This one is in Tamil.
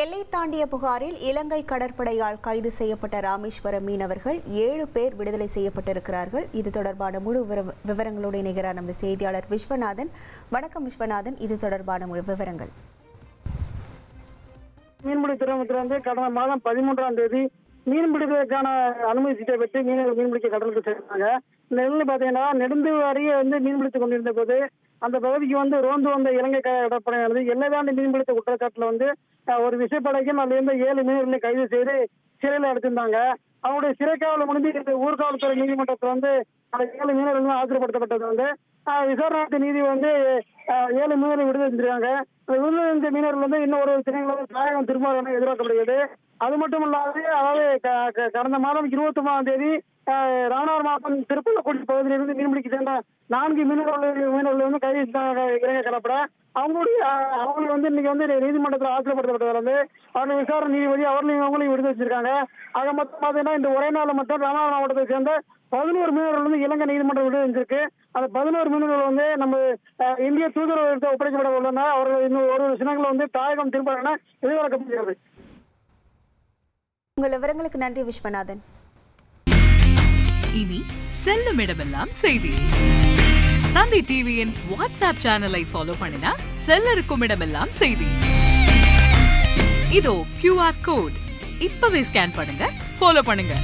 எல்லை தாண்டிய புகாரில் இலங்கை கடற்படையால் கைது செய்யப்பட்ட ராமேஸ்வரம் மீனவர்கள் 7 பேர் விடுதலை செய்யப்பட்டிருக்கிறார்கள். இது தொடர்பான முழு விவரங்களோடு இணைகிறார் நமது செய்தியாளர் விஸ்வநாதன். வணக்கம் விஸ்வநாதன், இது தொடர்பான முழு விவரங்கள். மீன்பிடி துறைமுகத்தில் கடந்த மாதம் 13ஆம் தேதி மீன்பிடிப்பதற்கான அனுமதி சீட்டை பெற்று மீனவர்கள் மீன்பிடிக்க கடலுக்கு சேர்ந்தாங்க. இந்த நிலையில் பார்த்தீங்கன்னா நெடுந்தீவு அருகே மீன்பிடித்துக் கொண்டிருந்த போது அந்த பகுதிக்கு ரோந்து வந்த இலங்கை கடற்படையானது எல்லை தாண்டி மீன்பிடித்த குற்றச்சாட்டுல ஒரு விசைப்படைக்கும் அதுல இருந்து 7 மீனவர்களை கைது செய்து சிறையில் அடைச்சிருந்தாங்க. அவருடைய சிறைக்காவல் முடிஞ்சு ஊர்காவல்துறை நீதிமன்றத்தில் அந்த 7 மீனவர்களும் ஆஜர்படுத்தப்பட்டது. விசாரணை நீதி 7 மீனவர்கள் விடுதலை செஞ்சிருக்காங்க. விடுதலை செஞ்ச மீனவர்கள் இன்னும் ஒரு தினங்களும் தாயகம் திரும்ப எதிர்பார்க்கப்படுகிறது. அது மட்டும் இல்லாது கடந்த மாதம் 29ஆம் தேதி ராமநாதபுரம் மாவட்டம் திருப்பள்ளக்குடி பகுதியிலிருந்து மீன்பிடிக்க சேர்ந்த 4 மீனவர்கள் கைது இலங்கை கடற்படை அவங்க இன்னைக்கு நீதிமன்றத்தில் ஆஜர்படுத்தப்பட்டது. அவர்கள் விசாரணை நீதிபதி அவங்களையும் விடுதலை வச்சிருக்காங்க. ஆக மொத்தம் பாத்தீங்கன்னா இந்த ஒரே நாள் மட்டும் ராமநாதபுரம் மாவட்டத்தை சேர்ந்த 11 மீனவர்கள் இலங்கை நீதிமன்றம் விடுதலை செஞ்சிருக்கு. அந்த 11 மீனவர்கள் நம்ம இந்திய தூதரகத்தை ஒப்படைக்கப்பட உள்ளனர். அவர்கள் இன்னும் ஒரு சின்னங்கள் தாயகம் திரும்ப எதிர்பார்க்கப்படுகிறது. உங்கள் விவரங்களுக்கு நன்றி விஸ்வநாதன். இனி செல்லும் இடமெல்லாம் செய்தி. தந்தி டிவியின் வாட்ஸ்அப் சேனலை ஃபாலோ பண்ணினா செல்ல இருக்கும் இடமெல்லாம் செய்தி. இதோ QR கோட் இப்பவே ஸ்கேன் பண்ணுங்க, ஃபாலோ பண்ணுங்க.